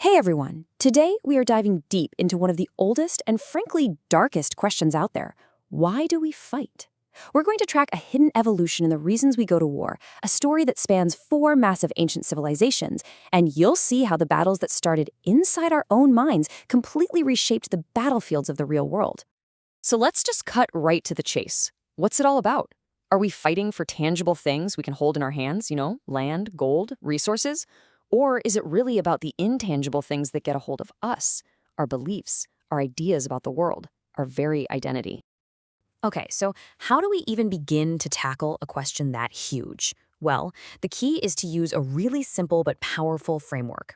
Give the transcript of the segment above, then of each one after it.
Hey everyone! Today we are diving deep into one of the oldest and frankly darkest questions out there. Why do we fight? We're going to track a hidden evolution in the reasons we go to war, a story that spans four massive ancient civilizations, and you'll see how the battles that started inside our own minds completely reshaped the battlefields of the real world. So let's just cut right to the chase. What's it all about? Are we fighting for tangible things we can hold in our hands, land, gold, resources? Or is it really about the intangible things that get a hold of us, our beliefs, our ideas about the world, our very identity? Okay, so how do we even begin to tackle a question that huge? Well, the key is to use a really simple but powerful framework.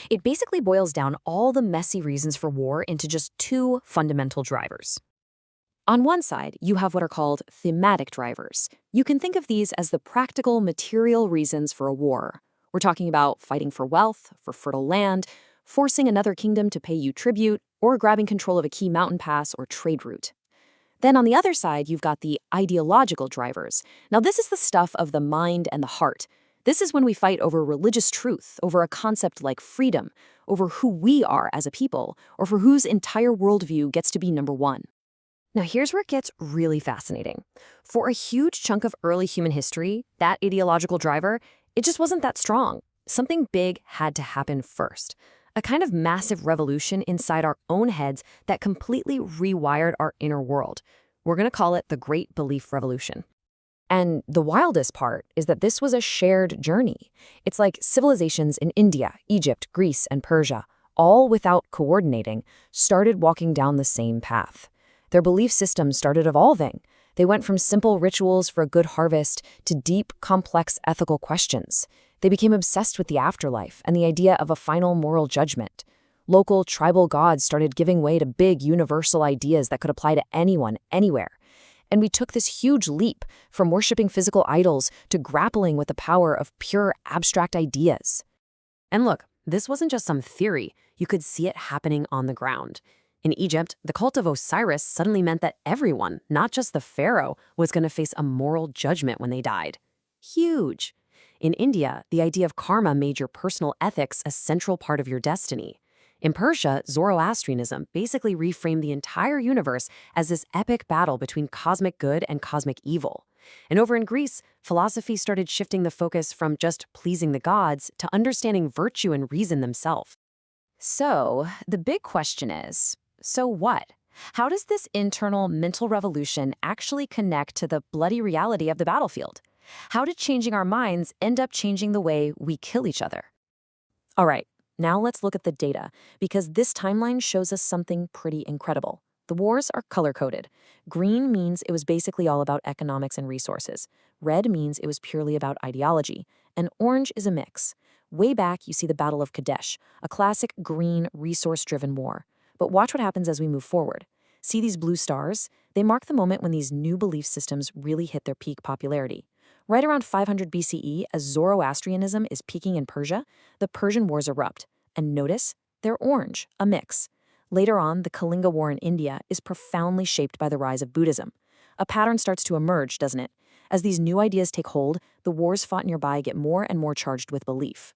It basically boils down all the messy reasons for war into just two fundamental drivers. On one side, you have what are called thematic drivers. You can think of these as the practical, material reasons for a war. We're talking about fighting for wealth, for fertile land, forcing another kingdom to pay you tribute, or grabbing control of a key mountain pass or trade route. Then on the other side, you've got the ideological drivers. Now this is the stuff of the mind and the heart. This is when we fight over religious truth, over a concept like freedom, over who we are as a people, or for whose entire worldview gets to be number one. Now here's where it gets really fascinating. For a huge chunk of early human history, that ideological driver, it just wasn't that strong. Something big had to happen first. A kind of massive revolution inside our own heads that completely rewired our inner world. We're going to call it the Great Belief Revolution. And the wildest part is that this was a shared journey. It's like civilizations in India, Egypt, Greece, and Persia, all without coordinating, started walking down the same path. Their belief systems started evolving. They went from simple rituals for a good harvest to deep, complex ethical questions. They became obsessed with the afterlife and the idea of a final moral judgment. Local, tribal gods started giving way to big, universal ideas that could apply to anyone, anywhere. And we took this huge leap from worshiping physical idols to grappling with the power of pure, abstract ideas. And look, this wasn't just some theory. You could see it happening on the ground. In Egypt, the cult of Osiris suddenly meant that everyone, not just the pharaoh, was going to face a moral judgment when they died. Huge. In India, the idea of karma made your personal ethics a central part of your destiny. In Persia, Zoroastrianism basically reframed the entire universe as this epic battle between cosmic good and cosmic evil. And over in Greece, philosophy started shifting the focus from just pleasing the gods to understanding virtue and reason themselves. So, the big question is, so what? How does this internal mental revolution actually connect to the bloody reality of the battlefield? How did changing our minds end up changing the way we kill each other? All right, now let's look at the data, because this timeline shows us something pretty incredible. The wars are color-coded. Green means it was basically all about economics and resources. Red means it was purely about ideology. And orange is a mix. Way back, you see the Battle of Kadesh, a classic green, resource-driven war. But watch what happens as we move forward. See these blue stars? They mark the moment when these new belief systems really hit their peak popularity. Right around 500 BCE, as Zoroastrianism is peaking in Persia, the Persian Wars erupt. And notice, they're orange, a mix. Later on, the Kalinga War in India is profoundly shaped by the rise of Buddhism. A pattern starts to emerge, doesn't it? As these new ideas take hold, the wars fought nearby get more and more charged with belief.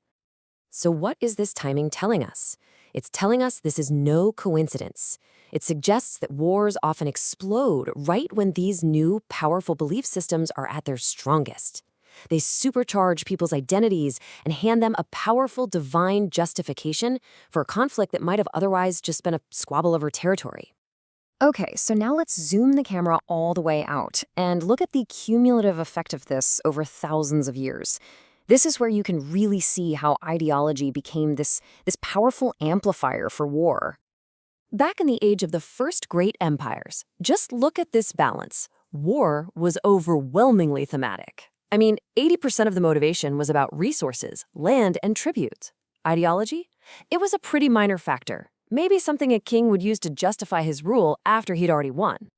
So what is this timing telling us? It's telling us this is no coincidence. It suggests that wars often explode right when these new, powerful belief systems are at their strongest. They supercharge people's identities and hand them a powerful divine justification for a conflict that might have otherwise just been a squabble over territory. Okay, so now let's zoom the camera all the way out and look at the cumulative effect of this over thousands of years. This is where you can really see how ideology became this powerful amplifier for war. Back in the age of the first great empires, just look at this balance. War was overwhelmingly thematic. I mean, 80% of the motivation was about resources, land, and tribute. Ideology? It was a pretty minor factor. Maybe something a king would use to justify his rule after he'd already won.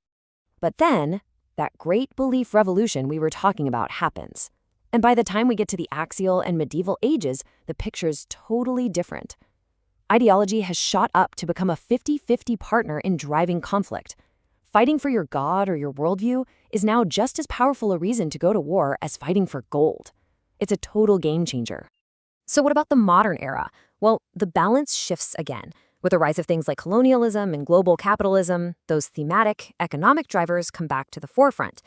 But then, that great belief revolution we were talking about happens. And by the time we get to the Axial and medieval ages, the picture's totally different. Ideology has shot up to become a 50-50 partner in driving conflict. Fighting for your god or your worldview is now just as powerful a reason to go to war as fighting for gold. It's a total game changer. So what about the modern era? Well, the balance shifts again. With the rise of things like colonialism and global capitalism, those thematic, economic drivers come back to the forefront.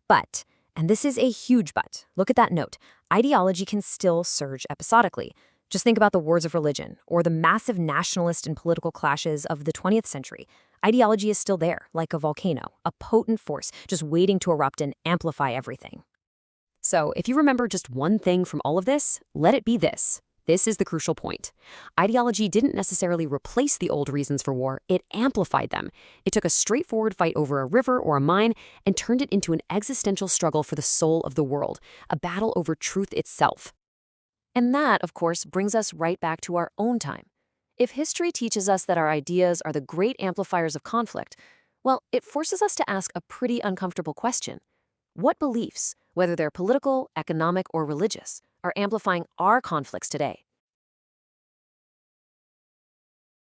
But, and this is a huge but, look at that note, ideology can still surge episodically. Just think about the wars of religion or the massive nationalist and political clashes of the 20th century. Ideology is still there, like a volcano, a potent force just waiting to erupt and amplify everything. So, if you remember just one thing from all of this, let it be this. This is the crucial point. Ideology didn't necessarily replace the old reasons for war, it amplified them. It took a straightforward fight over a river or a mine and turned it into an existential struggle for the soul of the world, a battle over truth itself. And that, of course, brings us right back to our own time. If history teaches us that our ideas are the great amplifiers of conflict, well, it forces us to ask a pretty uncomfortable question. What beliefs, whether they're political, economic, or religious, are amplifying our conflicts today?